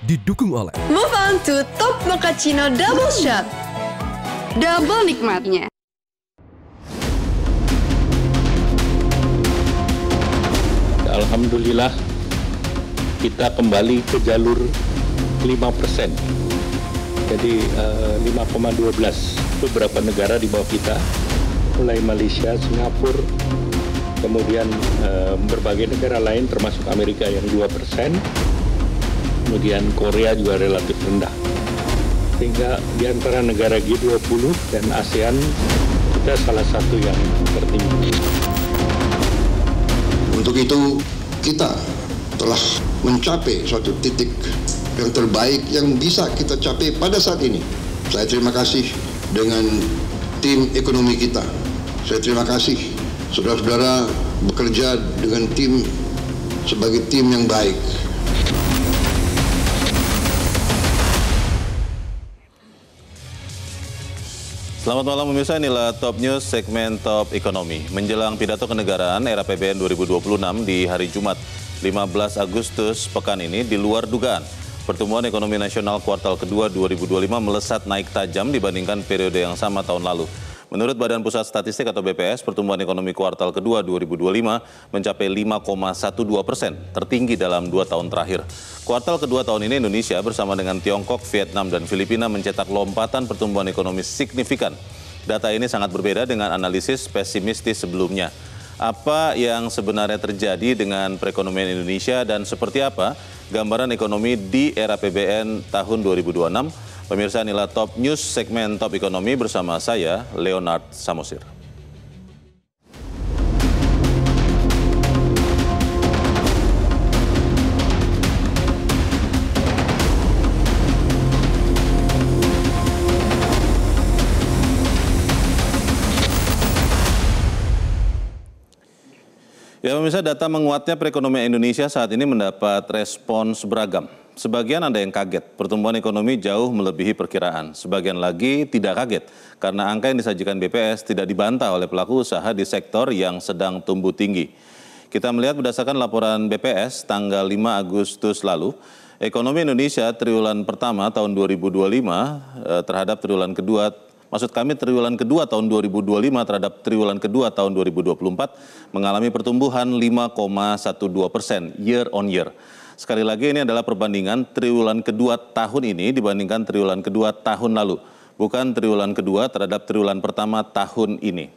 didukung oleh Move on to Top Mochaccino Double Shot. Double nikmatnya. Alhamdulillah kita kembali ke jalur 5%. Jadi 5,12 beberapa negara di bawah kita, mulai Malaysia, Singapura, kemudian berbagai negara lain termasuk Amerika yang 2%, kemudian Korea juga relatif rendah. Sehingga di antara negara G20 dan ASEAN kita salah satu yang tertinggi. Untuk itu kita telah mencapai suatu titik yang terbaik yang bisa kita capai pada saat ini. Saya terima kasih dengan tim ekonomi kita. Saya terima kasih saudara-saudara bekerja dengan tim sebagai tim yang baik. Selamat malam pemirsa, inilah Top News segmen Top Ekonomi. Menjelang pidato kenegaraan era APBN 2026 di hari Jumat 15 Agustus pekan ini di luar dugaan. Pertumbuhan ekonomi nasional kuartal kedua 2025 melesat naik tajam dibandingkan periode yang sama tahun lalu. Menurut Badan Pusat Statistik atau BPS, pertumbuhan ekonomi kuartal kedua 2025 mencapai 5,12%, tertinggi dalam 2 tahun terakhir. Kuartal kedua tahun ini Indonesia bersama dengan Tiongkok, Vietnam, dan Filipina mencetak lompatan pertumbuhan ekonomi signifikan. Data ini sangat berbeda dengan analisis pesimistis sebelumnya. Apa yang sebenarnya terjadi dengan perekonomian Indonesia dan seperti apa gambaran ekonomi di era APBN tahun 2026? Pemirsa, inilah Top News segmen Top Ekonomi bersama saya, Leonard Samosir. Ya pemirsa, data menguatnya perekonomian Indonesia saat ini mendapat respons beragam. Sebagian ada yang kaget, pertumbuhan ekonomi jauh melebihi perkiraan. Sebagian lagi tidak kaget, karena angka yang disajikan BPS tidak dibantah oleh pelaku usaha di sektor yang sedang tumbuh tinggi. Kita melihat berdasarkan laporan BPS tanggal 5 Agustus lalu, ekonomi Indonesia triwulan pertama tahun 2025 terhadap triwulan kedua, triwulan kedua tahun 2025 terhadap triwulan kedua tahun 2024 mengalami pertumbuhan 5,12% year on year. Sekali lagi ini adalah perbandingan triwulan kedua tahun ini dibandingkan triwulan kedua tahun lalu, bukan triwulan kedua terhadap triwulan pertama tahun ini.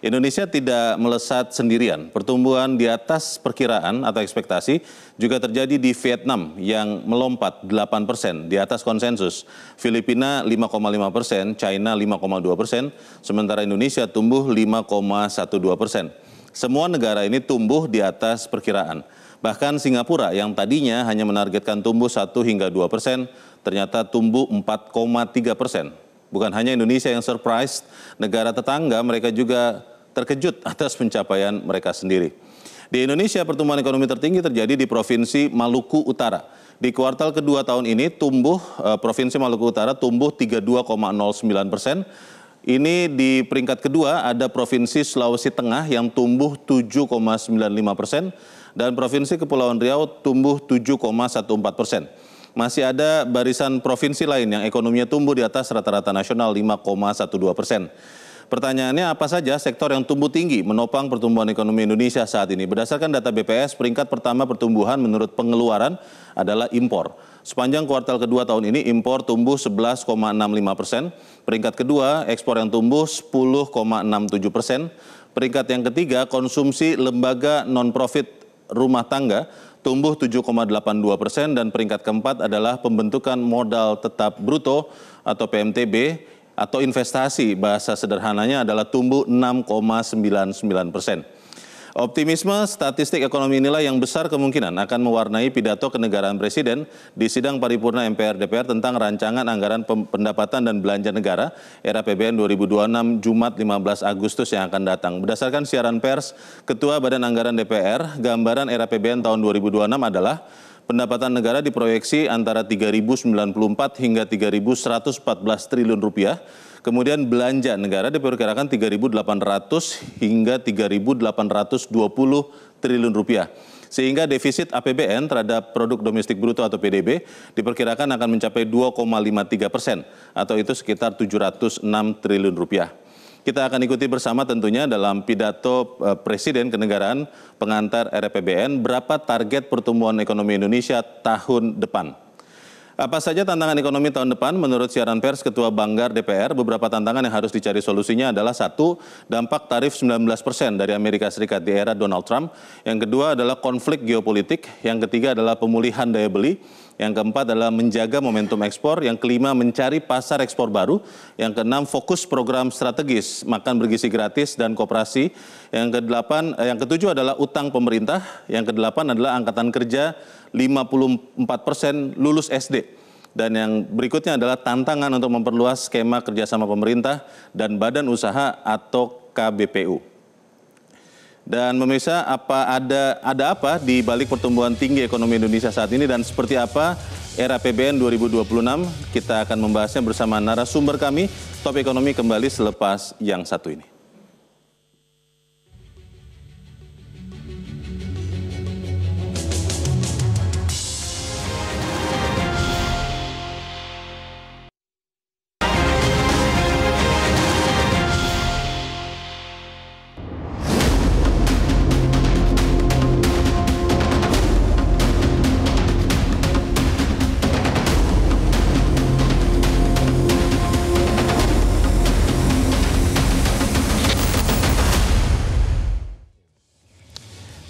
Indonesia tidak melesat sendirian, pertumbuhan di atas perkiraan atau ekspektasi juga terjadi di Vietnam yang melompat 8% di atas konsensus, Filipina 5,5%, China 5,2%, sementara Indonesia tumbuh 5,12%. Semua negara ini tumbuh di atas perkiraan. Bahkan Singapura yang tadinya hanya menargetkan tumbuh 1 hingga 2%, ternyata tumbuh 4,3%. Bukan hanya Indonesia yang surprise, negara tetangga mereka juga terkejut atas pencapaian mereka sendiri. Di Indonesia, pertumbuhan ekonomi tertinggi terjadi di Provinsi Maluku Utara. Di kuartal kedua tahun ini, Provinsi Maluku Utara tumbuh 32,09%. Ini di peringkat kedua ada Provinsi Sulawesi Tengah yang tumbuh 7,95%. Dan Provinsi Kepulauan Riau tumbuh 7,14%. Masih ada barisan provinsi lain yang ekonominya tumbuh di atas rata-rata nasional 5,12%. Pertanyaannya, apa saja sektor yang tumbuh tinggi menopang pertumbuhan ekonomi Indonesia saat ini? Berdasarkan data BPS, peringkat pertama pertumbuhan menurut pengeluaran adalah impor. Sepanjang kuartal kedua tahun ini, impor tumbuh 11,65%. Peringkat kedua, ekspor yang tumbuh 10,67%. Peringkat yang ketiga, konsumsi lembaga non-profit rumah tangga tumbuh 7,82% dan peringkat keempat adalah pembentukan modal tetap bruto atau PMTB atau investasi, bahasa sederhananya adalah tumbuh 6,99%. Optimisme statistik ekonomi inilah yang besar kemungkinan akan mewarnai pidato kenegaraan Presiden di sidang paripurna MPR DPR tentang rancangan anggaran pendapatan dan belanja negara era APBN 2026 Jumat 15 Agustus yang akan datang. Berdasarkan siaran pers Ketua Badan Anggaran DPR, gambaran era APBN tahun 2026 adalah pendapatan negara diproyeksi antara 3.094 hingga 3.114 triliun rupiah. Kemudian belanja negara diperkirakan 3.800 hingga 3.820 triliun rupiah. Sehingga defisit APBN terhadap produk domestik bruto atau PDB diperkirakan akan mencapai 2,53% atau itu sekitar 706 triliun rupiah. Kita akan ikuti bersama tentunya dalam pidato Presiden Kenegaraan pengantar RAPBN berapa target pertumbuhan ekonomi Indonesia tahun depan. Apa saja tantangan ekonomi tahun depan? Menurut siaran pers Ketua Banggar DPR, beberapa tantangan yang harus dicari solusinya adalah: satu, dampak tarif 19% dari Amerika Serikat di era Donald Trump. Yang kedua adalah konflik geopolitik. Yang ketiga adalah pemulihan daya beli. Yang keempat adalah menjaga momentum ekspor. Yang kelima, mencari pasar ekspor baru. Yang keenam, fokus program strategis, makan bergizi gratis dan koperasi. Yang ketujuh adalah utang pemerintah. Yang kedelapan adalah angkatan kerja 54% lulus SD. Dan yang berikutnya adalah tantangan untuk memperluas skema kerjasama pemerintah dan badan usaha atau KBPU. Dan pemirsa, ada apa di balik pertumbuhan tinggi ekonomi Indonesia saat ini dan seperti apa era APBN 2026? Kita akan membahasnya bersama narasumber kami. Top Ekonomi kembali selepas yang satu ini.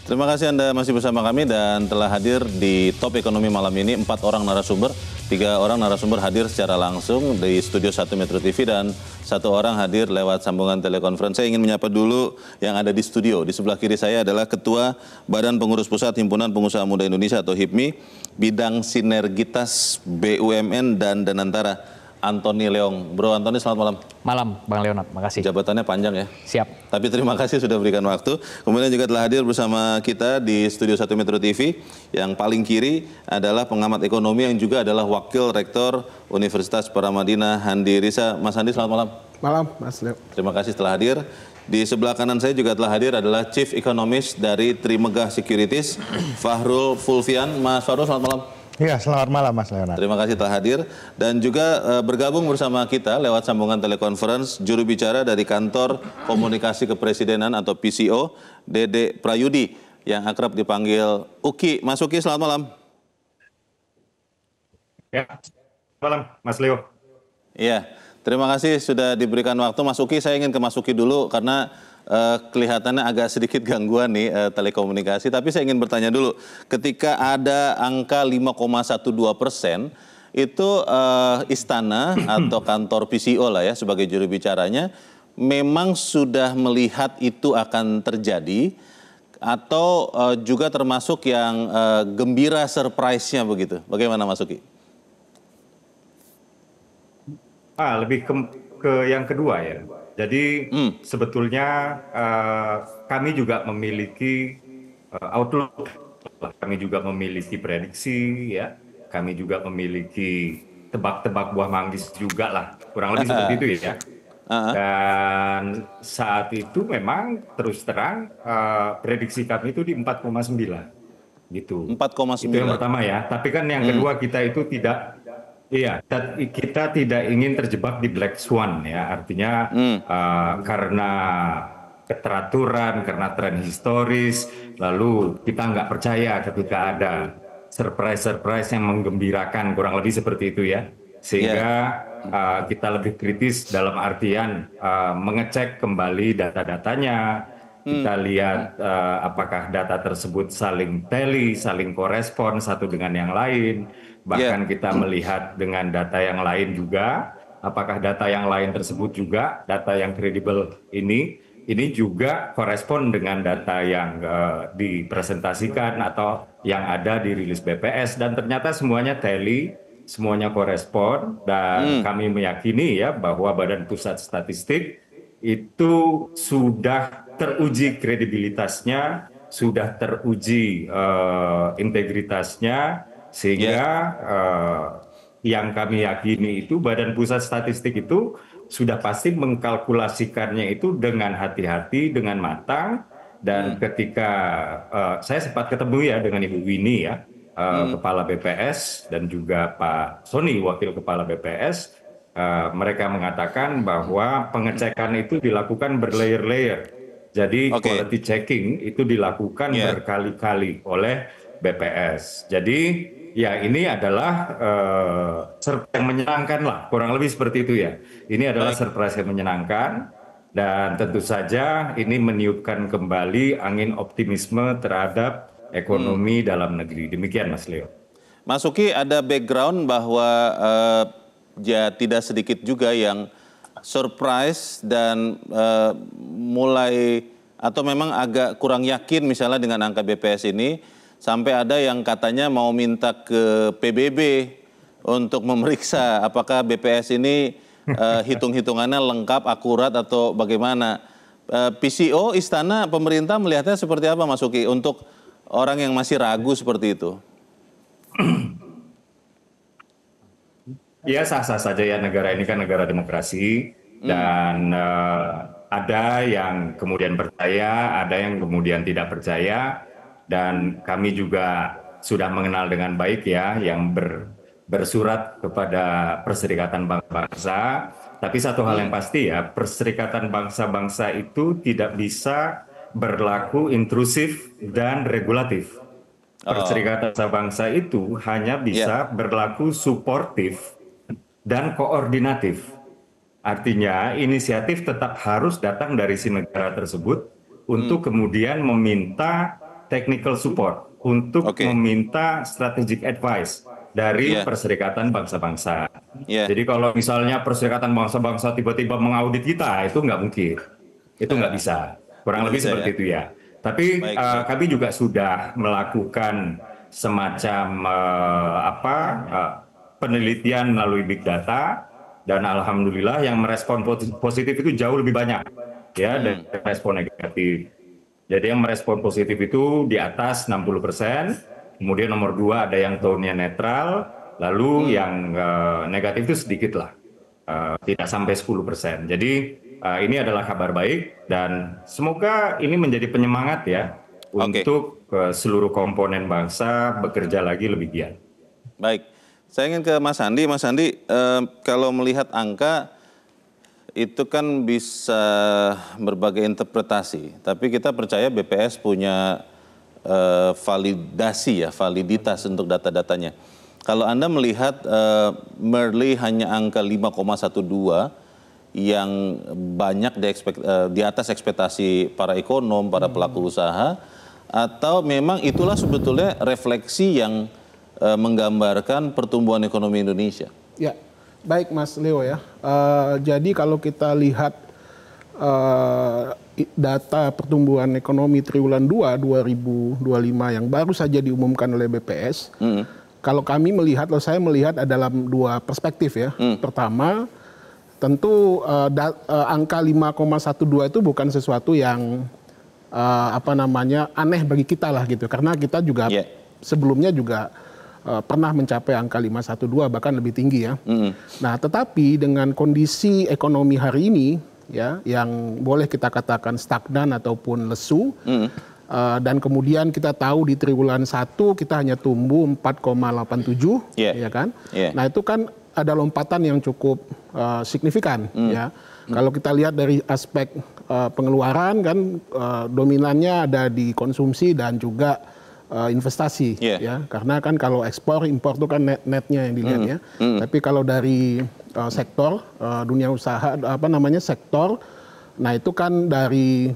Terima kasih Anda masih bersama kami dan telah hadir di Top Ekonomi malam ini 4 orang narasumber. 3 orang narasumber hadir secara langsung di Studio 1 Metro TV dan 1 orang hadir lewat sambungan telekonferensi. Saya ingin menyapa dulu yang ada di studio. Di sebelah kiri saya adalah Ketua Badan Pengurus Pusat Himpunan Pengusaha Muda Indonesia atau HIPMI, bidang sinergitas BUMN dan Danantara, Antoni Leong. Bro Antoni, selamat malam. Malam, Bang Leonard. Makasih. Jabatannya panjang ya. Siap. Tapi terima kasih sudah berikan waktu. Kemudian juga telah hadir bersama kita di Studio 1 Metro TV. Yang paling kiri adalah pengamat ekonomi yang juga adalah Wakil Rektor Universitas Paramadina, Handi Risa. Mas Handi, selamat malam. Malam, Mas Leo. Terima kasih telah hadir. Di sebelah kanan saya juga telah hadir adalah Chief Economist dari Trimegah Securities, Fahrul Fulvian. Mas Fahrul, selamat malam. Iya, selamat malam Mas Leonard. Terima kasih telah hadir dan juga bergabung bersama kita lewat sambungan telekonferensi juru bicara dari Kantor Komunikasi Kepresidenan atau PCO, Dede Prayudi yang akrab dipanggil Uki. Mas Uki, selamat malam. Ya, malam Mas Leo. Iya, terima kasih sudah diberikan waktu. Mas Uki, saya ingin ke Mas Uki dulu karena kelihatannya agak sedikit gangguan nih telekomunikasi. Tapi saya ingin bertanya dulu, ketika ada angka 5,12%, itu istana atau kantor PCO lah ya sebagai juru bicaranya, memang sudah melihat itu akan terjadi atau juga termasuk yang gembira surprise-nya begitu? Bagaimana Mas Uki? Lebih ke yang kedua ya. Jadi sebetulnya kami juga memiliki outlook, kami juga memiliki prediksi, ya, kami juga memiliki tebak-tebak buah manggis juga lah, kurang lebih seperti itu ya. Dan saat itu memang terus terang prediksi kami itu di 4,9 gitu. 4,9. Itu yang pertama ya. Tapi kan yang kedua kita itu tidak. Iya, kita tidak ingin terjebak di black swan ya, artinya karena keteraturan, karena tren historis, lalu kita nggak percaya ketika ada surprise yang menggembirakan, kurang lebih seperti itu ya, sehingga kita lebih kritis dalam artian mengecek kembali data-datanya, kita lihat apakah data tersebut saling tally, saling korespon satu dengan yang lain. Bahkan kita melihat dengan data yang lain juga, apakah data yang lain tersebut juga, data yang kredibel ini juga korespon dengan data yang dipresentasikan atau yang ada di rilis BPS. Dan ternyata semuanya tally, semuanya korespon, dan kami meyakini ya bahwa Badan Pusat Statistik itu sudah teruji kredibilitasnya, sudah teruji integritasnya, sehingga yang kami yakini itu Badan Pusat Statistik itu sudah pasti mengkalkulasikannya itu dengan hati-hati, dengan matang, Dan ketika saya sempat ketemu ya dengan Ibu Winnie ya, Kepala BPS, dan juga Pak Sony, Wakil Kepala BPS, mereka mengatakan bahwa pengecekan itu dilakukan berlayer-layer. Jadi quality checking itu dilakukan berkali-kali oleh BPS. Jadi ya ini adalah surprise yang menyenangkan lah, kurang lebih seperti itu ya. Ini adalah surprise yang menyenangkan, dan tentu saja ini meniupkan kembali angin optimisme terhadap ekonomi dalam negeri. Demikian Mas Leo. Mas Uki, ada background bahwa ya tidak sedikit juga yang surprise dan mulai atau memang agak kurang yakin misalnya dengan angka BPS ini, sampai ada yang katanya mau minta ke PBB untuk memeriksa apakah BPS ini hitung-hitungannya lengkap, akurat atau bagaimana. PCO, Istana, pemerintah melihatnya seperti apa Mas Uki untuk orang yang masih ragu seperti itu? Ya sah-sah saja ya, negara ini kan negara demokrasi, dan ada yang kemudian percaya, ada yang kemudian tidak percaya, dan kami juga sudah mengenal dengan baik ya yang bersurat kepada Perserikatan Bangsa-Bangsa. Tapi satu hal yang pasti ya, Perserikatan Bangsa-Bangsa itu tidak bisa berlaku intrusif dan regulatif. Perserikatan Bangsa-Bangsa itu hanya bisa berlaku suportif dan koordinatif. Artinya inisiatif tetap harus datang dari si negara tersebut untuk kemudian meminta technical support, untuk meminta strategic advice dari Perserikatan Bangsa-Bangsa. Jadi kalau misalnya Perserikatan Bangsa-Bangsa tiba-tiba mengaudit kita, itu nggak mungkin. Itu nggak bisa. Kurang lebih seperti itu ya. Tapi kami juga sudah melakukan semacam penelitian melalui big data, dan alhamdulillah yang merespon positif itu jauh lebih banyak ya dari respon negatif. Jadi yang merespon positif itu di atas 60%, kemudian nomor 2 ada yang tone-nya netral, lalu yang negatif itu sedikit lah, tidak sampai 10%. Jadi ini adalah kabar baik, dan semoga ini menjadi penyemangat ya untuk seluruh komponen bangsa bekerja lagi lebih giat. Baik. Saya ingin ke Mas Andi. Mas Andi, kalau melihat angka itu kan bisa berbagai interpretasi. Tapi kita percaya BPS punya validasi ya, validitas untuk data-datanya. Kalau Anda melihat merely hanya angka 5,12 yang banyak di atas ekspektasi para ekonom, para pelaku usaha, atau memang itulah sebetulnya refleksi yang menggambarkan pertumbuhan ekonomi Indonesia? Ya, baik Mas Leo ya. Jadi kalau kita lihat data pertumbuhan ekonomi triwulan 2 2025 yang baru saja diumumkan oleh BPS, kalau kami melihat, kalau saya melihat dalam 2 perspektif ya. Pertama, tentu angka 5,12 itu bukan sesuatu yang aneh bagi kita lah gitu, karena kita juga sebelumnya juga pernah mencapai angka 5,12 bahkan lebih tinggi ya. Nah, tetapi dengan kondisi ekonomi hari ini ya, yang boleh kita katakan stagnan ataupun lesu, dan kemudian kita tahu di triwulan 1 kita hanya tumbuh 4,87 ya kan. Nah, itu kan ada lompatan yang cukup signifikan ya. Kalau kita lihat dari aspek pengeluaran kan, dominannya ada di konsumsi dan juga investasi ya, karena kan kalau ekspor impor itu kan netnya yang dilihat ya. Tapi kalau dari sektor dunia usaha sektor, nah itu kan dari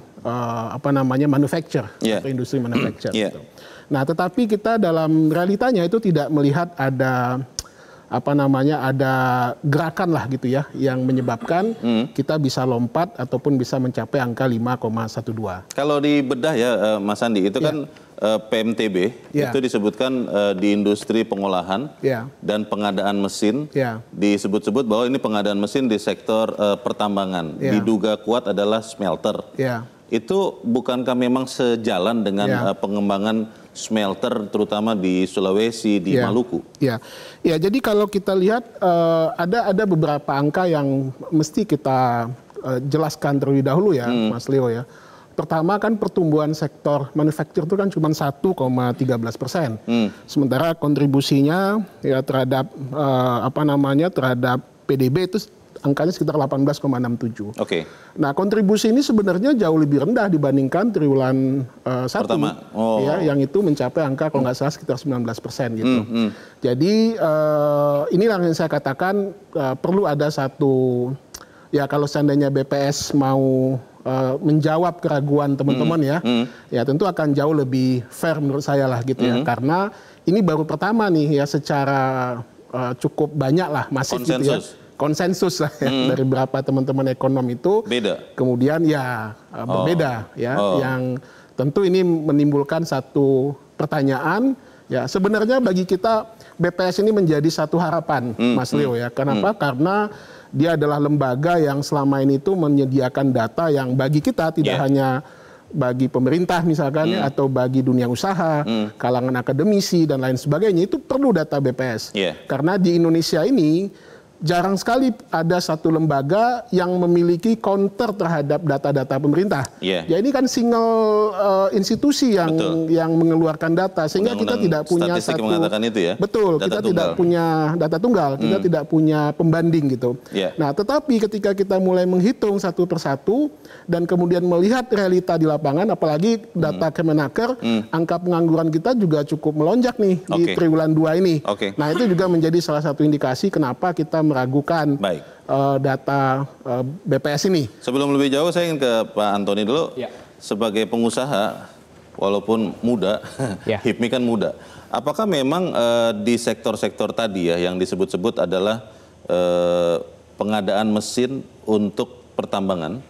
manufacture atau industri manufacture gitu. Nah, tetapi kita dalam realitanya itu tidak melihat ada ada gerakan lah gitu ya yang menyebabkan kita bisa lompat ataupun bisa mencapai angka 5,12. Kalau dibedah ya Mas Andi, itu kan PMTB itu disebutkan di industri pengolahan dan pengadaan mesin, disebut-sebut bahwa ini pengadaan mesin di sektor pertambangan, diduga kuat adalah smelter. Itu bukankah memang sejalan dengan pengembangan smelter terutama di Sulawesi, di Maluku? Ya, jadi kalau kita lihat ada beberapa angka yang mesti kita jelaskan terlebih dahulu ya, Mas Leo ya. pertama kan pertumbuhan sektor manufaktur itu kan cuma 1,13%. Sementara kontribusinya ya terhadap terhadap PDB itu angkanya sekitar 18,67. Oke. Nah, kontribusi ini sebenarnya jauh lebih rendah dibandingkan triwulan 1. Pertama. Ya, yang itu mencapai angka kalau nggak salah sekitar 19% gitu. Jadi inilah yang saya katakan perlu ada satu, ya kalau seandainya BPS mau menjawab keraguan teman-teman ya tentu akan jauh lebih fair menurut saya lah gitu ya. Karena ini baru pertama nih ya secara cukup banyak lah masif gitu ya. Konsensus lah ya, dari beberapa teman-teman ekonom itu beda. Kemudian ya berbeda ya, yang tentu ini menimbulkan satu pertanyaan ya. Sebenarnya bagi kita BPS ini menjadi satu harapan, Mas Leo ya. Kenapa? Karena dia adalah lembaga yang selama ini itu menyediakan data yang bagi kita tidak hanya bagi pemerintah misalkan ya, atau bagi dunia usaha, kalangan akademisi dan lain sebagainya, itu perlu data BPS. Karena di Indonesia ini jarang sekali ada satu lembaga yang memiliki counter terhadap data-data pemerintah. Ya ini kan single institusi yang mengeluarkan data, sehingga kita tidak punya satu. Itu ya? Betul, kita tidak punya data tunggal, kita tidak punya pembanding gitu. Nah, tetapi ketika kita mulai menghitung satu persatu dan kemudian melihat realita di lapangan, apalagi data Kemenaker, angka pengangguran kita juga cukup melonjak nih di triwulan 2 ini. Nah, itu juga menjadi salah satu indikasi kenapa kita meragukan data BPS ini. Sebelum lebih jauh, saya ingin ke Pak Antoni dulu. Sebagai pengusaha, walaupun muda, HIPMI kan muda. Apakah memang di sektor-sektor tadi ya yang disebut-sebut adalah pengadaan mesin untuk pertambangan,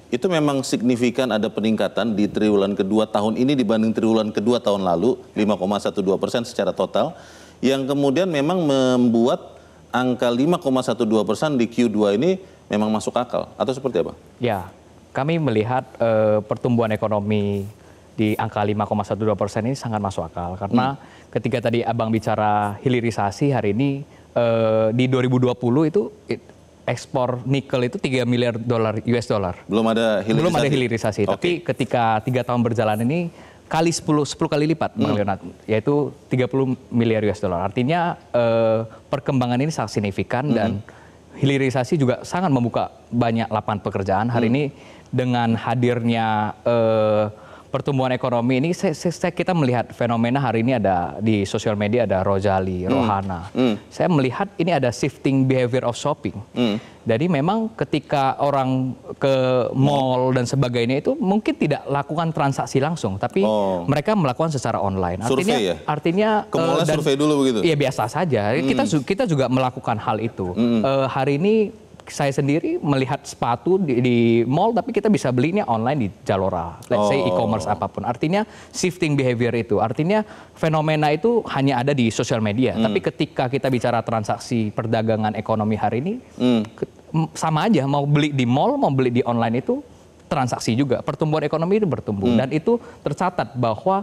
itu memang signifikan ada peningkatan di triwulan kedua tahun ini dibanding triwulan kedua tahun lalu, 5,12% secara total, yang kemudian memang membuat angka 5,12% di Q2 ini memang masuk akal atau seperti apa? Ya, kami melihat pertumbuhan ekonomi di angka 5,12% ini sangat masuk akal karena ketika tadi Abang bicara hilirisasi hari ini di 2020 itu ekspor nikel itu 3 miliar dolar US dollar. Belum ada hilirisasi. Tapi ketika 3 tahun berjalan ini kali 10 kali lipat, Bang Leonard, yaitu 30 miliar US dollar. Artinya perkembangan ini sangat signifikan dan hilirisasi juga sangat membuka banyak lapangan pekerjaan. Hari ini dengan hadirnya pertumbuhan ekonomi ini, kita melihat fenomena hari ini ada di sosial media ada Rojali, Rohana. Saya melihat ini ada shifting behavior of shopping. Jadi memang ketika orang ke mall dan sebagainya itu mungkin tidak lakukan transaksi langsung, tapi mereka melakukan secara online. Artinya ke mall survei dulu begitu? Iya, biasa saja. Kita juga melakukan hal itu. Hari ini saya sendiri melihat sepatu di mall, tapi kita bisa belinya online di Zalora, let's say e-commerce apapun. Artinya shifting behavior itu, artinya fenomena itu hanya ada di sosial media. Tapi ketika kita bicara transaksi perdagangan ekonomi hari ini, sama aja, mau beli di mall, mau beli di online itu transaksi juga. Pertumbuhan ekonomi itu bertumbuh dan itu tercatat bahwa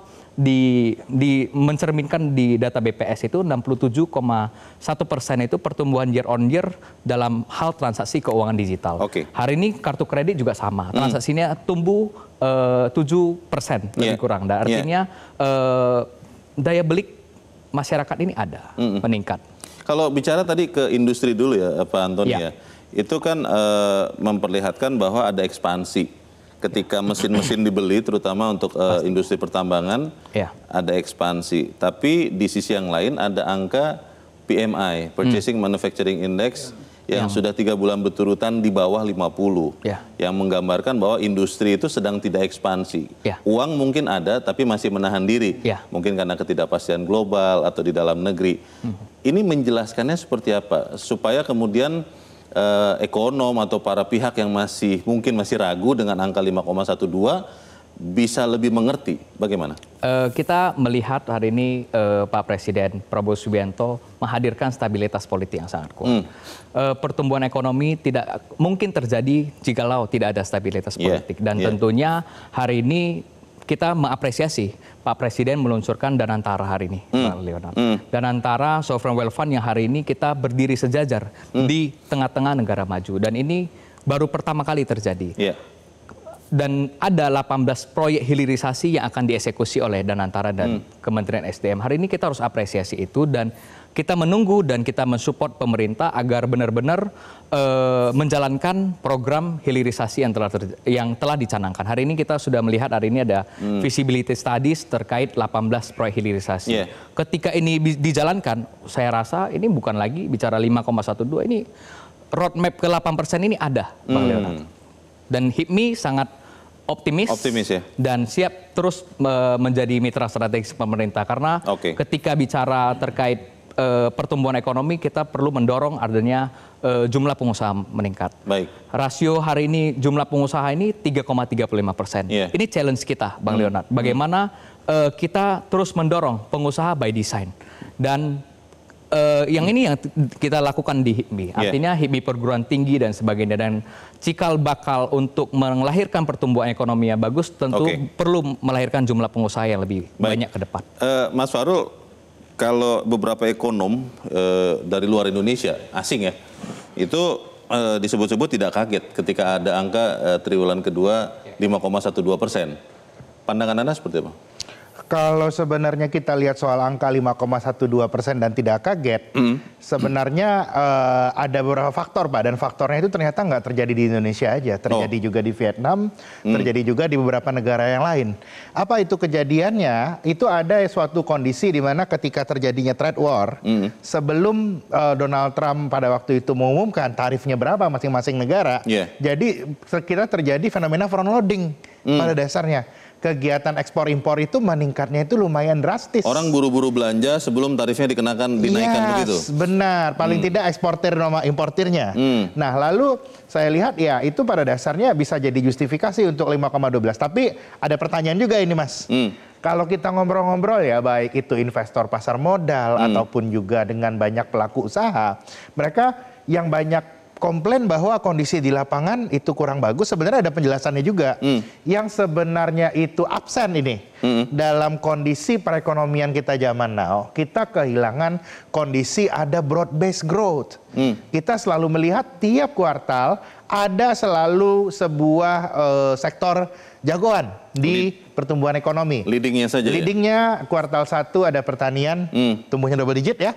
mencerminkan di data BPS itu 67,1% itu pertumbuhan year on year dalam hal transaksi keuangan digital. Hari ini kartu kredit juga sama, transaksinya tumbuh 7% lebih kurang. Dan artinya daya beli masyarakat ini ada meningkat. Kalau bicara tadi ke industri dulu ya Pak Antoni ya, itu kan memperlihatkan bahwa ada ekspansi. Ketika mesin-mesin dibeli, terutama untuk industri pertambangan, ada ekspansi. Tapi di sisi yang lain ada angka PMI, Purchasing Manufacturing Index, yang sudah 3 bulan berturutan di bawah 50. Yang menggambarkan bahwa industri itu sedang tidak ekspansi. Uang mungkin ada, tapi masih menahan diri. Mungkin karena ketidakpastian global atau di dalam negeri. Ini menjelaskannya seperti apa? Supaya kemudian ekonom atau para pihak yang mungkin masih ragu dengan angka 5,12 bisa lebih mengerti. Bagaimana? Kita melihat hari ini Pak Presiden Prabowo Subianto menghadirkan stabilitas politik yang sangat kuat. Pertumbuhan ekonomi tidak mungkin terjadi jikalau tidak ada stabilitas politik. Dan tentunya hari ini kita mengapresiasi Pak Presiden meluncurkan Danantara hari ini, Pak Leonard. Danantara Sovereign Wealth Fund yang hari ini kita berdiri sejajar di tengah-tengah negara maju. Dan ini baru pertama kali terjadi. Dan ada 18 proyek hilirisasi yang akan dieksekusi oleh Danantara dan Kementerian SDM. Hari ini kita harus apresiasi itu dan kita menunggu dan kita mensupport pemerintah agar benar-benar menjalankan program hilirisasi yang telah dicanangkan. Hari ini kita sudah melihat hari ini ada feasibility studies terkait 18 proyek hilirisasi. Ketika ini dijalankan, saya rasa ini bukan lagi bicara 5,12, ini roadmap ke 8% ini ada, Bang Leonard. Dan HIPMI sangat optimis ya, dan siap terus menjadi mitra strategis pemerintah karena ketika bicara terkait pertumbuhan ekonomi kita perlu mendorong adanya jumlah pengusaha meningkat. Rasio hari ini jumlah pengusaha ini 3,35%. Ini challenge kita, Bang Leonard. Bagaimana kita terus mendorong pengusaha by design dan yang ini yang kita lakukan di HIPMI. Artinya HIPMI perguruan tinggi dan sebagainya, dan cikal bakal untuk melahirkan pertumbuhan ekonomi yang bagus tentu perlu melahirkan jumlah pengusaha yang lebih banyak ke depan. Mas Farul, kalau beberapa ekonom dari luar Indonesia, asing ya, itu disebut-sebut tidak kaget ketika ada angka triwulan kedua 5,12%. Pandangan Anda seperti apa? Kalau sebenarnya kita lihat soal angka 5,12% dan tidak kaget, sebenarnya ada beberapa faktor, Pak. Dan faktornya itu ternyata nggak terjadi di Indonesia aja. Terjadi juga di Vietnam, terjadi juga di beberapa negara yang lain. Apa itu kejadiannya? Itu ada suatu kondisi di mana ketika terjadinya trade war, sebelum Donald Trump pada waktu itu mengumumkan tarifnya berapa masing-masing negara, jadi kita terjadi fenomena front loading pada dasarnya. Kegiatan ekspor impor itu meningkatnya itu lumayan drastis. Orang buru-buru belanja sebelum tarifnya dinaikkan begitu. Benar, paling tidak eksportir sama importirnya. Nah, lalu saya lihat ya itu pada dasarnya bisa jadi justifikasi untuk 5,12. Tapi ada pertanyaan juga ini, Mas. Kalau kita ngobrol-ngobrol ya, baik itu investor pasar modal ataupun juga dengan banyak pelaku usaha, mereka yang banyak komplain bahwa kondisi di lapangan itu kurang bagus, sebenarnya ada penjelasannya juga. Yang sebenarnya itu absen ini. Dalam kondisi perekonomian kita zaman now, kita kehilangan kondisi ada broad based growth. Kita selalu melihat tiap kuartal ada selalu sebuah sektor jagoan di pertumbuhan ekonomi. Leadingnya saja. Leadingnya kuartal 1 ada pertanian, tumbuhnya double digit ya.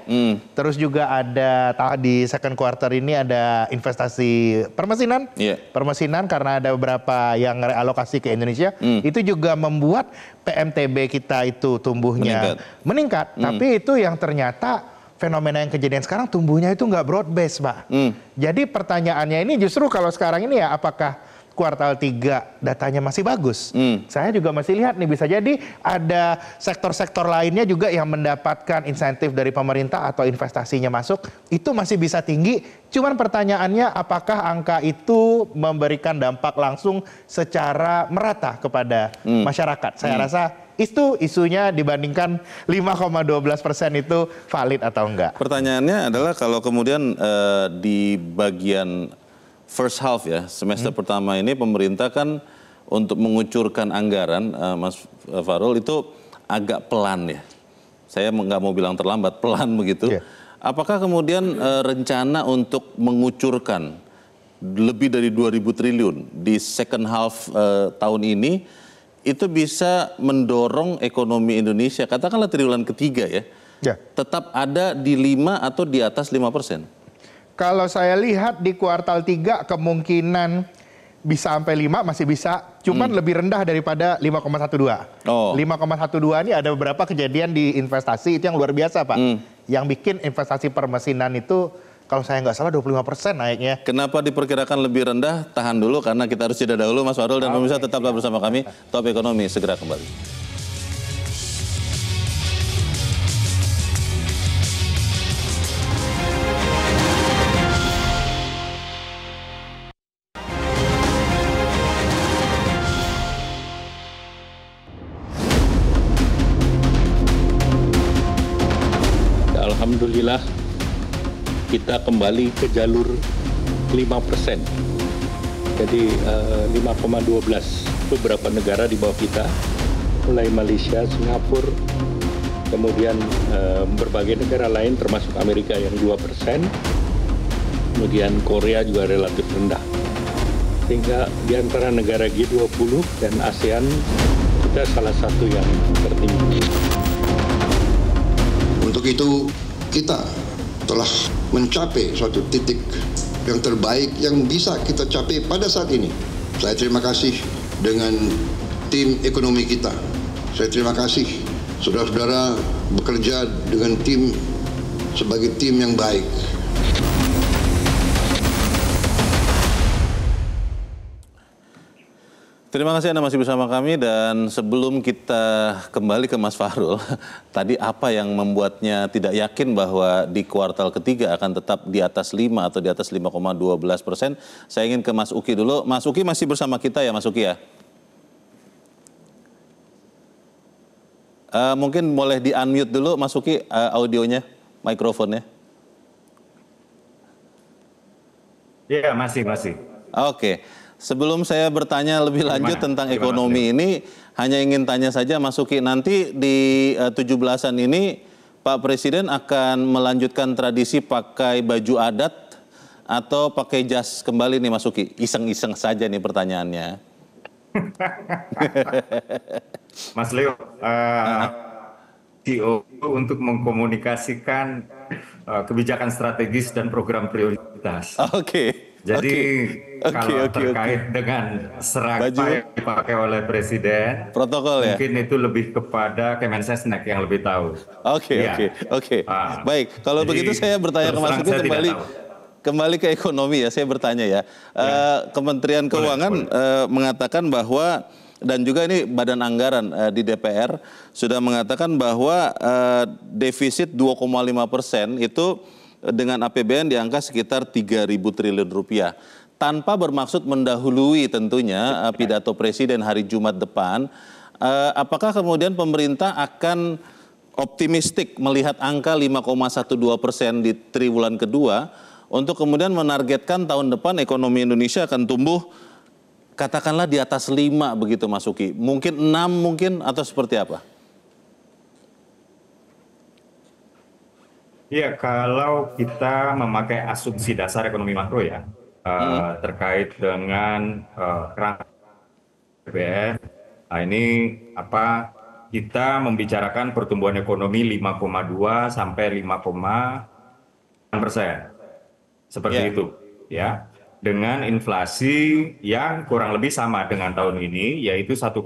Terus juga ada di second quarter ini ada investasi permesinan. Permesinan karena ada beberapa yang realokasi ke Indonesia. Itu juga membuat PMTB kita itu tumbuhnya meningkat. Tapi itu yang ternyata fenomena yang kejadian sekarang tumbuhnya itu nggak broad base, Pak. Jadi pertanyaannya ini justru kalau sekarang ini ya apakah kuartal 3 datanya masih bagus? Saya juga masih lihat nih bisa jadi ada sektor-sektor lainnya juga yang mendapatkan insentif dari pemerintah atau investasinya masuk itu masih bisa tinggi. Cuman pertanyaannya apakah angka itu memberikan dampak langsung secara merata kepada masyarakat? Saya rasa itu isunya dibandingkan 5,12% itu valid atau enggak. Pertanyaannya adalah kalau kemudian di bagian first half ya, semester pertama ini pemerintah kan untuk mengucurkan anggaran, Mas Farul, itu agak pelan ya. Saya nggak mau bilang terlambat, pelan begitu. Apakah kemudian rencana untuk mengucurkan lebih dari 2.000 triliun di second half tahun ini, itu bisa mendorong ekonomi Indonesia, katakanlah triwulan ketiga ya, tetap ada di 5 atau di atas 5%? Kalau saya lihat di kuartal 3 kemungkinan bisa sampai 5 masih bisa, cuman lebih rendah daripada 5,12. 5,12 ini ada beberapa kejadian di investasi itu yang luar biasa, Pak. Yang bikin investasi permesinan itu kalau saya nggak salah 25% naiknya. Kenapa diperkirakan lebih rendah? Tahan dulu karena kita harus jeda dahulu, Mas Farul, dan pemirsa tetaplah bersama kami. Top Ekonomi segera kembali. Alhamdulillah kita kembali ke jalur 5%. Jadi 5,12 beberapa negara di bawah kita, mulai Malaysia, Singapura, kemudian berbagai negara lain termasuk Amerika yang 2%, kemudian Korea juga relatif rendah. sehingga di antara negara G20 dan ASEAN kita salah satu yang tertinggi. Untuk itu kita telah mencapai suatu titik yang terbaik yang bisa kita capai pada saat ini. Saya terima kasih dengan tim ekonomi kita. Saya terima kasih saudara-saudara bekerja dengan tim sebagai tim yang baik. Terima kasih Anda masih bersama kami, dan sebelum kita kembali ke Mas Fahrul, tadi apa yang membuatnya tidak yakin bahwa di kuartal ketiga akan tetap di atas 5 atau di atas 5,12%? Saya ingin ke Mas Uki dulu. Mas Uki masih bersama kita ya, Mas Uki ya? Mungkin boleh di-unmute dulu Mas Uki audionya, mikrofonnya. Iya, masih. Oke. Sebelum saya bertanya lebih lanjut tentang ekonomi ini, hanya ingin tanya saja Mas Uki, nanti di 17-an ini Pak Presiden akan melanjutkan tradisi pakai baju adat atau pakai jas kembali nih Mas Uki? Iseng-iseng saja nih pertanyaannya. Mas Leo, CEO untuk mengkomunikasikan kebijakan strategis dan program prioritas. Oke. Jadi kalau terkait dengan seragam yang dipakai oleh Presiden, protokol ya? Mungkin itu lebih kepada Kemensesnek yang lebih tahu. Oke. Baik, kalau begitu saya bertanya ke Mas Uki kembali ke ekonomi ya, saya bertanya ya. Kementerian Keuangan mengatakan bahwa, dan juga ini Badan Anggaran di DPR sudah mengatakan bahwa defisit 2,5% itu dengan APBN di angka sekitar 3.000 triliun rupiah. Tanpa bermaksud mendahului tentunya pidato Presiden hari Jumat depan, apakah kemudian pemerintah akan optimistik melihat angka 5,12% di triwulan kedua untuk kemudian menargetkan tahun depan ekonomi Indonesia akan tumbuh katakanlah di atas 5 begitu Mas Uki? Mungkin 6 mungkin atau seperti apa? Ya, kalau kita memakai asumsi dasar ekonomi makro ya, terkait dengan kerangka APBN, ini kita membicarakan pertumbuhan ekonomi 5,2 sampai 5,6%, seperti itu, ya, dengan inflasi yang kurang lebih sama dengan tahun ini, yaitu 1,5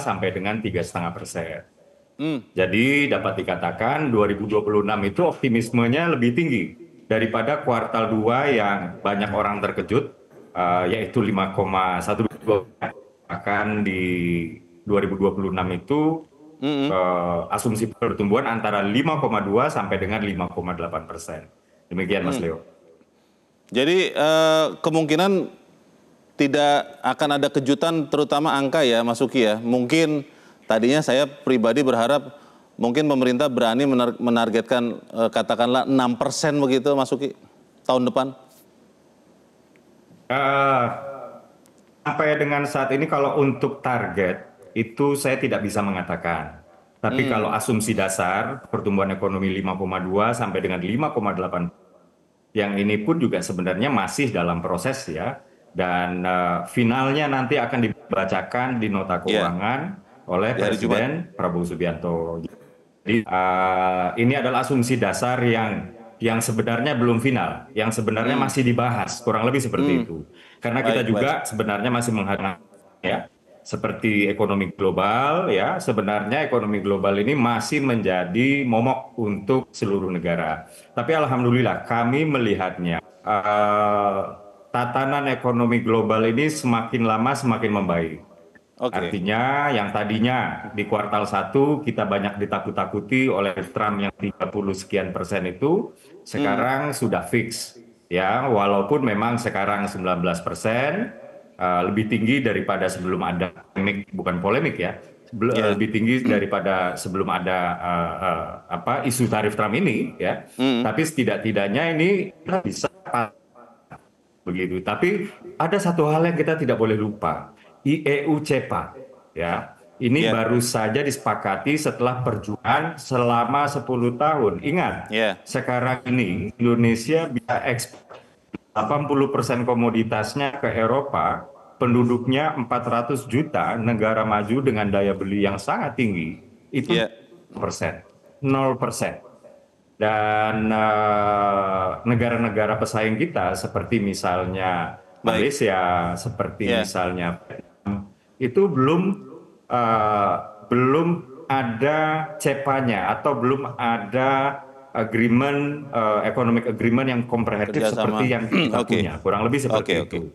sampai dengan 3,5%. Jadi dapat dikatakan 2026 itu optimismenya lebih tinggi daripada kuartal 2 yang banyak orang terkejut, yaitu 5,12. Bahkan di 2026 itu asumsi pertumbuhan antara 5,2 sampai dengan 5,8%. Demikian Mas Leo. Jadi kemungkinan tidak akan ada kejutan terutama angka ya Mas Uki ya. Mungkin tadinya saya pribadi berharap mungkin pemerintah berani menargetkan katakanlah 6% begitu Mas Uki tahun depan. Sampai dengan saat ini kalau untuk target itu saya tidak bisa mengatakan. Tapi kalau asumsi dasar pertumbuhan ekonomi 5,2 sampai dengan 5,8, yang ini pun juga sebenarnya masih dalam proses ya. Dan finalnya nanti akan dibacakan di nota keuangan oleh Presiden Prabowo Subianto. Jadi ini adalah asumsi dasar yang sebenarnya belum final, yang sebenarnya masih dibahas, kurang lebih seperti itu. Karena kita juga sebenarnya masih menghadapi ya, seperti ekonomi global ya, sebenarnya ekonomi global ini masih menjadi momok untuk seluruh negara. Tapi alhamdulillah kami melihatnya tatanan ekonomi global ini semakin lama semakin membaik. Artinya yang tadinya di kuartal 1 kita banyak ditakut-takuti oleh Trump yang 30 sekian persen itu, sekarang sudah fix. Ya, walaupun memang sekarang 19%, lebih tinggi daripada sebelum ada polemik, bukan polemik ya, lebih tinggi daripada sebelum ada isu tarif Trump ini ya. Tapi setidak-tidaknya ini bisa begitu. Tapi ada satu hal yang kita tidak boleh lupa. IEU CEPA ya, ini baru saja disepakati setelah perjuangan selama 10 tahun. Ingat, sekarang ini Indonesia bisa ekspor 80% komoditasnya ke Eropa penduduknya 400 juta, negara maju dengan daya beli yang sangat tinggi, itu 0%. Dan negara-negara pesaing kita seperti misalnya Malaysia, seperti misalnya Vietnam, itu belum ada CEPA-nya atau belum ada agreement, economic agreement yang komprehensif seperti yang kita punya, kurang lebih seperti itu.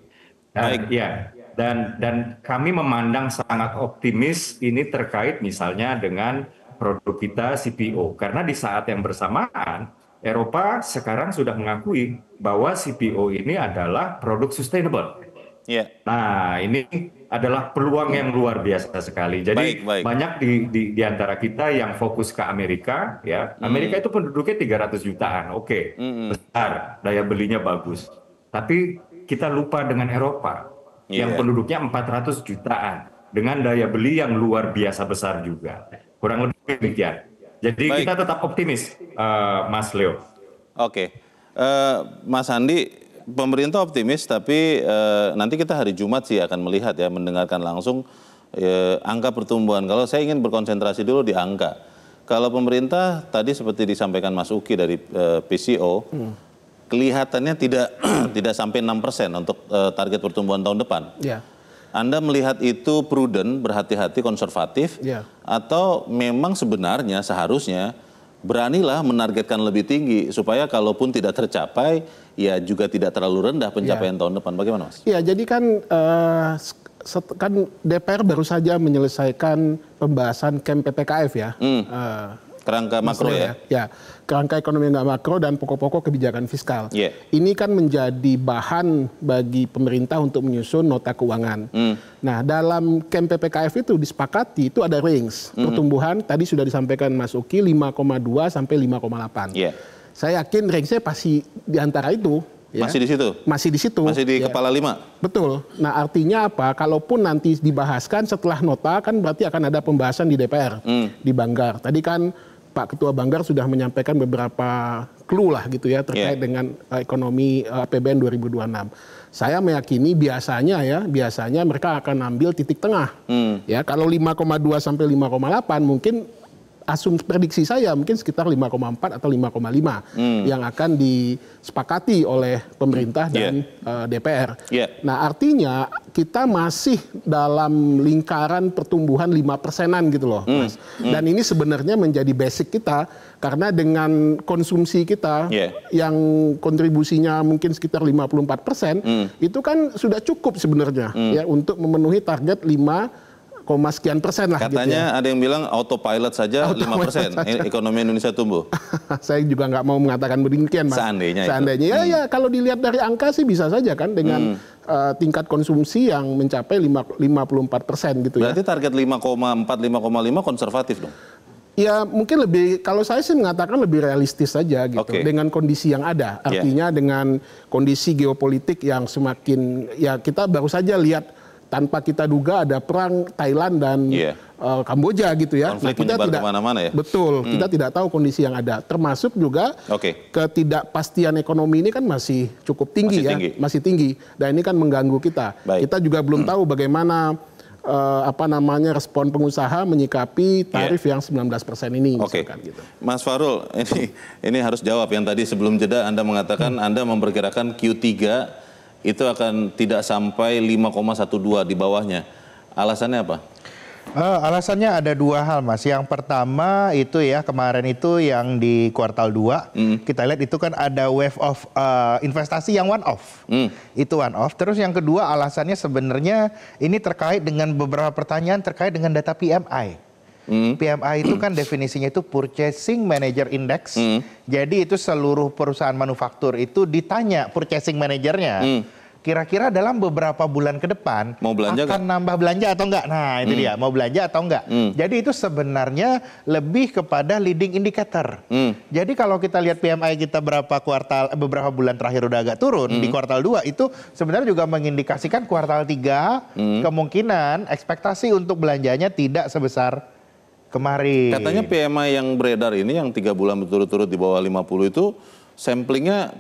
Dan kami memandang sangat optimis ini terkait misalnya dengan produk kita CPO, karena di saat yang bersamaan Eropa sekarang sudah mengakui bahwa CPO ini adalah produk sustainable. Nah, ini adalah peluang yang luar biasa sekali. Jadi banyak di antara kita yang fokus ke Amerika, ya. Amerika itu penduduknya 300 jutaan, besar, daya belinya bagus. Tapi kita lupa dengan Eropa yang penduduknya 400 jutaan dengan daya beli yang luar biasa besar juga. Kurang lebih demikian. Jadi kita tetap optimis, Mas Leo. Mas Andi, pemerintah optimis, tapi nanti kita hari Jumat sih akan melihat ya, mendengarkan langsung angka pertumbuhan. Kalau saya ingin berkonsentrasi dulu di angka. Kalau pemerintah tadi seperti disampaikan Mas Uki dari PCO, kelihatannya tidak sampai 6% untuk target pertumbuhan tahun depan. Anda melihat itu prudent, berhati-hati, konservatif, atau memang sebenarnya seharusnya beranilah menargetkan lebih tinggi supaya kalaupun tidak tercapai, ya juga tidak terlalu rendah pencapaian tahun depan. Bagaimana, Mas? Ya, jadi kan DPR baru saja menyelesaikan pembahasan KEM PPKF ya. Kerangka makro ya? Ya, kerangka ekonomi nggak makro dan pokok-pokok kebijakan fiskal. Ini kan menjadi bahan bagi pemerintah untuk menyusun nota keuangan. Nah, dalam KEM PPKF itu disepakati itu ada range pertumbuhan, tadi sudah disampaikan Mas Uki, 5,2 sampai 5,8. Saya yakin range-nya pasti di antara itu. Masih di situ? Masih di situ. Masih di kepala 5? Betul. Nah, artinya apa? Kalaupun nanti dibahaskan setelah nota, kan berarti akan ada pembahasan di DPR, di Banggar. Tadi kan Pak Ketua Banggar sudah menyampaikan beberapa clue lah gitu ya terkait dengan ekonomi APBN 2026. Saya meyakini biasanya mereka akan ambil titik tengah. Ya, kalau 5,2 sampai 5,8 mungkin asumsi prediksi saya mungkin sekitar 5,4 atau 5,5 yang akan disepakati oleh pemerintah dan DPR. Nah, artinya kita masih dalam lingkaran pertumbuhan 5%-an gitu loh, Mas. Dan ini sebenarnya menjadi basic kita karena dengan konsumsi kita yang kontribusinya mungkin sekitar 54%, itu kan sudah cukup sebenarnya ya untuk memenuhi target 5, sekian persen lah. Katanya gitu ya. ada yang bilang autopilot saja 5% ekonomi Indonesia tumbuh. Saya juga nggak mau mengatakan demikian, Mas. Seandainya ya kalau dilihat dari angka sih bisa saja kan dengan tingkat konsumsi yang mencapai 54% gitu ya. Berarti target 5,4, 5,5 konservatif dong? Ya mungkin lebih, kalau saya sih mengatakan lebih realistis saja gitu dengan kondisi yang ada. Artinya dengan kondisi geopolitik yang semakin, ya kita baru saja lihat tanpa kita duga ada perang Thailand dan Kamboja gitu ya. Konflik kita tidak kemana-mana ya. Betul, kita tidak tahu kondisi yang ada. Termasuk juga ketidakpastian ekonomi ini kan masih cukup tinggi masih tinggi. Dan ini kan mengganggu kita. Kita juga belum tahu bagaimana respon pengusaha menyikapi tarif yang 19% ini. Misalkan, gitu. Mas Farul, ini harus jawab yang tadi sebelum jeda Anda mengatakan Anda memperkirakan Q3 itu akan tidak sampai 5,12 di bawahnya. Alasannya apa? Alasannya ada dua hal, Mas. Yang pertama itu ya kemarin itu yang di kuartal 2 kita lihat itu kan ada wave of investasi yang one off. Itu one off. Terus yang kedua alasannya sebenarnya ini terkait dengan beberapa pertanyaan terkait dengan data PMI. PMI itu kan definisinya itu Purchasing Manager Index. Jadi itu seluruh perusahaan manufaktur itu ditanya purchasing manajernya. Kira-kira dalam beberapa bulan ke depan akan nambah belanja atau enggak? Nah itu dia, mau belanja atau enggak? Jadi itu sebenarnya lebih kepada leading indicator. Jadi kalau kita lihat PMI kita beberapa bulan terakhir udah agak turun, di kuartal 2 itu sebenarnya juga mengindikasikan kuartal 3 kemungkinan ekspektasi untuk belanjanya tidak sebesar kemarin. Katanya PMI yang beredar ini yang 3 bulan berturut-turut di bawah 50 itu samplingnya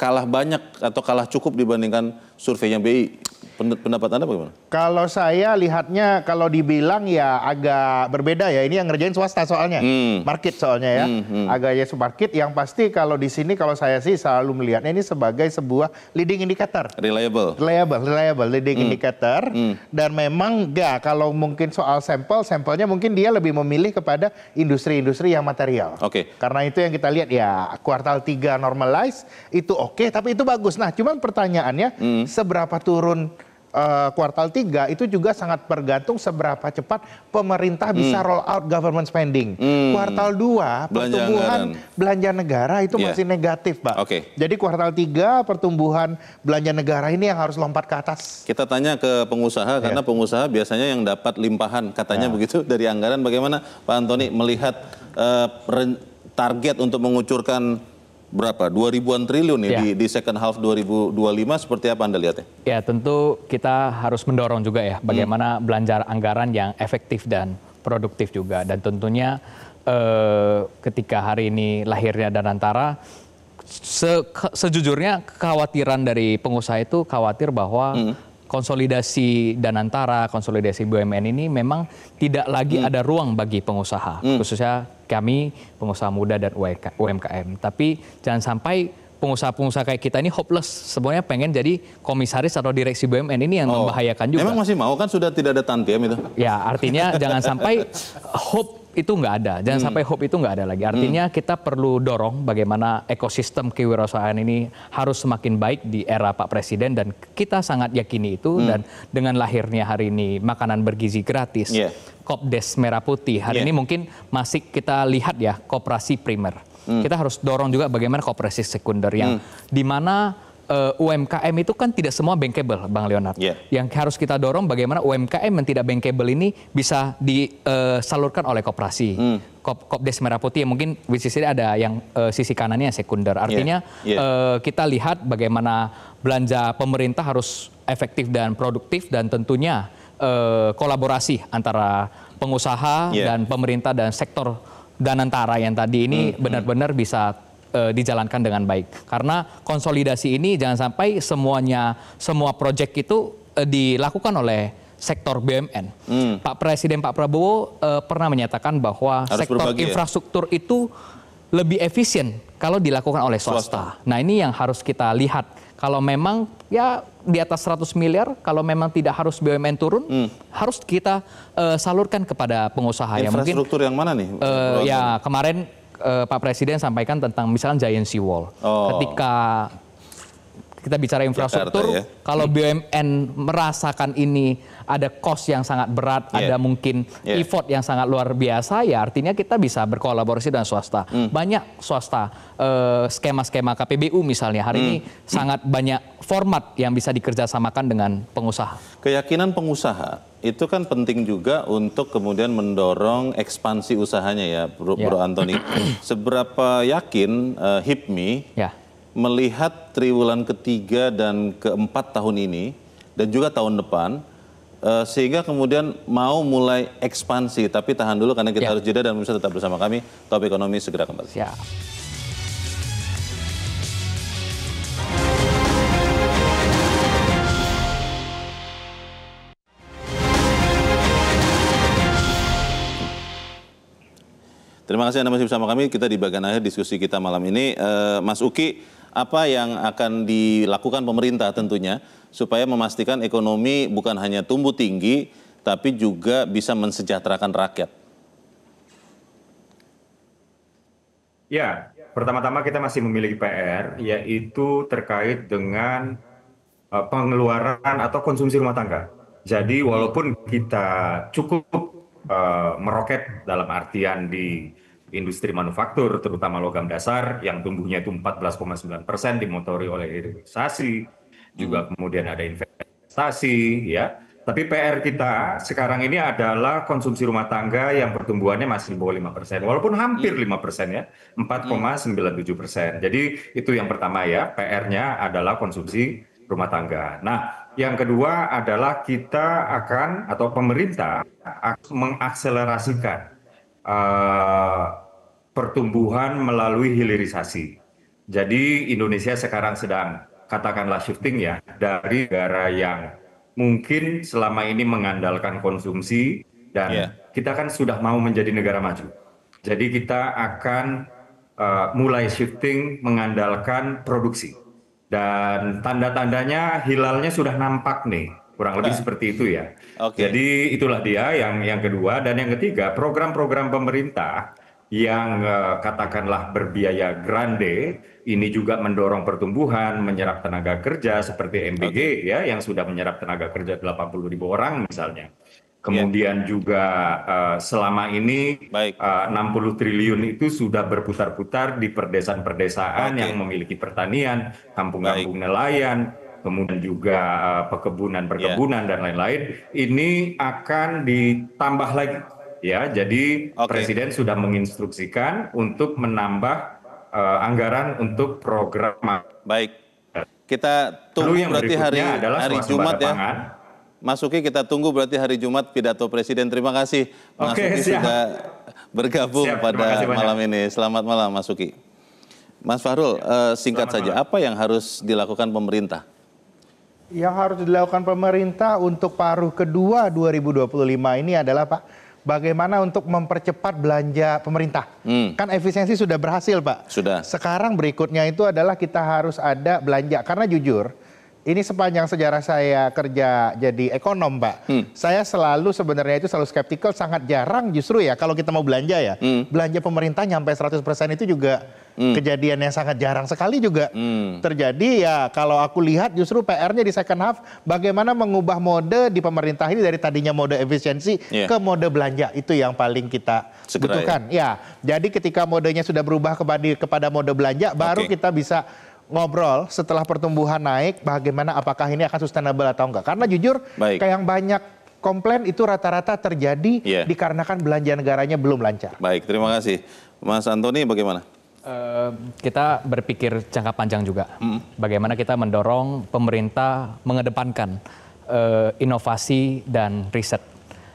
kalah banyak atau kalah cukup dibandingkan surveinya BI. Pendapat Anda bagaimana? Kalau saya lihatnya, kalau dibilang ya agak berbeda ya. Ini yang ngerjain swasta soalnya, market soalnya ya. Agaknya market. Yang pasti kalau di sini, kalau saya sih selalu melihatnya ini sebagai sebuah leading indicator. Reliable leading indicator. Dan memang enggak, kalau mungkin soal sampelnya mungkin dia lebih memilih kepada industri-industri yang material. Karena itu yang kita lihat ya, kuartal 3 normalize, itu oke, tapi itu bagus. Nah, cuman pertanyaannya, seberapa turun kuartal 3 itu juga sangat bergantung seberapa cepat pemerintah bisa roll out government spending. Kuartal 2 pertumbuhan belanja negara itu masih negatif, Pak. Jadi kuartal 3 pertumbuhan belanja negara ini yang harus lompat ke atas. Kita tanya ke pengusaha, karena pengusaha biasanya yang dapat limpahan, katanya begitu, dari anggaran. Bagaimana Pak Antoni melihat target untuk mengucurkan berapa? 2.000-an triliun nih di second half 2025, seperti apa Anda lihatnya? Ya, tentu kita harus mendorong juga ya bagaimana belanja anggaran yang efektif dan produktif juga. Dan tentunya ketika hari ini lahirnya Danantara, sejujurnya kekhawatiran dari pengusaha itu khawatir bahwa konsolidasi Danantara, konsolidasi BUMN ini memang tidak lagi ada ruang bagi pengusaha, khususnya kami pengusaha muda dan UMKM. Tapi jangan sampai pengusaha-pengusaha kayak kita ini hopeless, sebenarnya pengen jadi komisaris atau direksi BUMN, ini yang membahayakan juga. Emang masih mau kan, sudah tidak ada tantiem itu? Ya, artinya jangan sampai hope itu nggak ada, jangan sampai hope itu nggak ada lagi. Artinya kita perlu dorong bagaimana ekosistem kewirausahaan ini harus semakin baik di era Pak Presiden, dan kita sangat yakini itu. Dan dengan lahirnya hari ini makanan bergizi gratis, Kopdes Merah Putih, hari ini mungkin masih kita lihat ya koperasi primer. Kita harus dorong juga bagaimana koperasi sekunder yang dimana UMKM itu kan tidak semua bankable, Bang Leonard. Yang harus kita dorong bagaimana UMKM yang tidak bankable ini bisa disalurkan oleh koperasi. Kopdes Merah Putih yang mungkin bisnisnya ada yang sisi kanannya sekunder. Artinya kita lihat bagaimana belanja pemerintah harus efektif dan produktif, dan tentunya kolaborasi antara pengusaha dan pemerintah dan sektor Danantara yang tadi ini benar-benar bisa dijalankan dengan baik. Karena konsolidasi ini jangan sampai semua proyek itu dilakukan oleh sektor BUMN. Pak Presiden Pak Prabowo pernah menyatakan bahwa sektor infrastruktur itu lebih efisien kalau dilakukan oleh swasta. Nah, ini yang harus kita lihat. Kalau memang ya di atas 100 miliar, kalau memang tidak harus BUMN turun, harus kita salurkan kepada pengusaha. Infrastruktur yang mana nih? Ya kemarin Pak Presiden sampaikan tentang misalnya Giant Sea Wall. Ketika kita bicara infrastruktur, Jakarta, kalau BUMN merasakan ini ada cost yang sangat berat, ada mungkin effort yang sangat luar biasa, ya artinya kita bisa berkolaborasi dengan swasta. Banyak swasta, skema-skema KPBU misalnya, hari ini sangat banyak format yang bisa dikerjasamakan dengan pengusaha. Keyakinan pengusaha itu kan penting juga untuk kemudian mendorong ekspansi usahanya ya, Bro Antoni. Seberapa yakin HIPMI melihat triwulan ketiga dan keempat tahun ini dan juga tahun depan, sehingga kemudian mau mulai ekspansi? Tapi tahan dulu karena kita harus jeda, dan bisa tetap bersama kami. Top Ekonomi segera kembali. Terima kasih Anda masih bersama kami. Kita di bagian akhir diskusi kita malam ini. Mas Uki, apa yang akan dilakukan pemerintah tentunya supaya memastikan ekonomi bukan hanya tumbuh tinggi, tapi juga bisa mensejahterakan rakyat? Ya, pertama-tama kita masih memiliki PR, yaitu terkait dengan pengeluaran atau konsumsi rumah tangga. Jadi walaupun kita cukup meroket dalam artian di industri manufaktur, terutama logam dasar yang tumbuhnya itu 14,9%, dimotori oleh hilirisasi, juga kemudian ada investasi, ya. Tapi PR kita sekarang ini adalah konsumsi rumah tangga yang pertumbuhannya masih di bawah 5%, walaupun hampir 5% ya, 4,97%. Jadi itu yang pertama ya, PR-nya adalah konsumsi rumah tangga. Nah, yang kedua adalah kita akan, atau pemerintah akan mengakselerasikan pertumbuhan melalui hilirisasi. Jadi Indonesia sekarang sedang katakanlah shifting ya dari negara yang mungkin selama ini mengandalkan konsumsi dan kita kan sudah mau menjadi negara maju. Jadi kita akan mulai shifting mengandalkan produksi. Dan tanda-tandanya hilalnya sudah nampak nih, kurang lebih seperti itu ya. Jadi itulah dia yang kedua. Dan yang ketiga, program-program pemerintah yang katakanlah berbiaya grande, ini juga mendorong pertumbuhan, menyerap tenaga kerja seperti MBG ya, yang sudah menyerap tenaga kerja 80.000 orang misalnya. Kemudian juga selama ini 60 triliun itu sudah berputar-putar di perdesaan-perdesaan yang memiliki pertanian, kampung-kampung nelayan, kemudian juga perkebunan dan lain-lain. Ini akan ditambah lagi ya. Jadi Presiden sudah menginstruksikan untuk menambah anggaran untuk program. Baik. Kita tunggu berarti hari Jumat ya. Mas Uki, kita tunggu berarti hari Jumat pidato Presiden. Terima kasih Mas Uki sudah bergabung pada malam ini. Selamat malam Mas Uki. Mas Fahrul, singkat saja, apa yang harus dilakukan pemerintah? Yang harus dilakukan pemerintah untuk paruh kedua 2025 ini adalah Pak, bagaimana untuk mempercepat belanja pemerintah. Kan efisiensi sudah berhasil Pak. Sudah. Sekarang berikutnya itu adalah kita harus ada belanja. Karena jujur, ini sepanjang sejarah saya kerja jadi ekonom, Pak. Saya sebenarnya selalu skeptikal, sangat jarang justru ya kalau kita mau belanja ya. Belanja pemerintah nyampe 100% itu juga kejadian yang sangat jarang sekali juga terjadi ya. Kalau aku lihat justru PR-nya di second half, bagaimana mengubah mode di pemerintah ini dari tadinya mode efisiensi ke mode belanja. Itu yang paling kita butuhkan. Ya, jadi ketika modenya sudah berubah kepada mode belanja, baru kita bisa ngobrol setelah pertumbuhan naik, bagaimana apakah ini akan sustainable atau enggak. Karena jujur, kayak yang banyak komplain itu rata-rata terjadi dikarenakan belanja negaranya belum lancar. Baik, terima kasih. Mas Antoni bagaimana? Kita berpikir jangka panjang juga. Bagaimana kita mendorong pemerintah mengedepankan inovasi dan riset.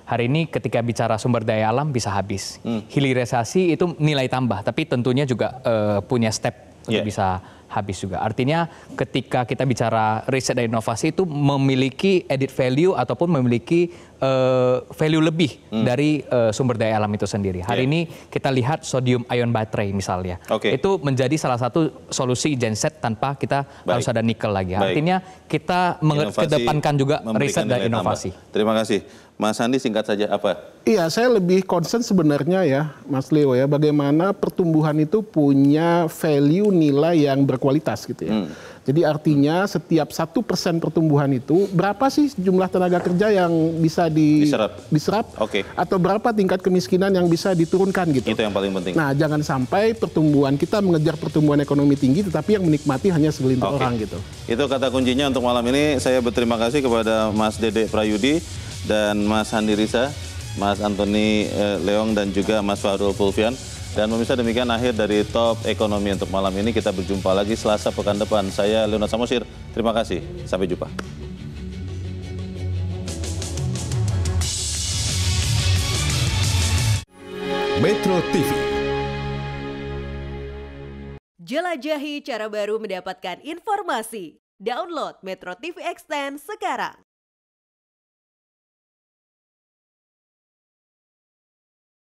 Hari ini ketika bicara sumber daya alam bisa habis. Hilirisasi itu nilai tambah, tapi tentunya juga punya step untuk bisa habis juga. Artinya ketika kita bicara riset dan inovasi itu memiliki added value ataupun memiliki value lebih dari sumber daya alam itu sendiri. Hari ini kita lihat sodium ion baterai misalnya. Itu menjadi salah satu solusi genset tanpa kita harus ada nikel lagi. Artinya kita mengedepankan juga riset dan inovasi. Terima kasih. Mas Andi singkat saja apa? Iya, saya lebih concern sebenarnya ya, Mas Leo ya, bagaimana pertumbuhan itu punya value nilai yang berkualitas gitu ya. Jadi artinya setiap 1% pertumbuhan itu berapa sih jumlah tenaga kerja yang bisa diserap atau berapa tingkat kemiskinan yang bisa diturunkan gitu. Itu yang paling penting. Nah, jangan sampai pertumbuhan kita mengejar pertumbuhan ekonomi tinggi tetapi yang menikmati hanya segelintir orang gitu. Itu kata kuncinya untuk malam ini. Saya berterima kasih kepada Mas Dede Prayudi dan Mas Handi Risa, Mas Antoni Leong dan juga Mas Fahrul Fulvian. Dan pemirsa, demikian akhir dari Top Ekonomi untuk malam ini. Kita berjumpa lagi Selasa pekan depan. Saya Leonard Samosir. Terima kasih. Sampai jumpa. Metro TV. Jelajahi cara baru mendapatkan informasi. Download Metro TV Extend sekarang.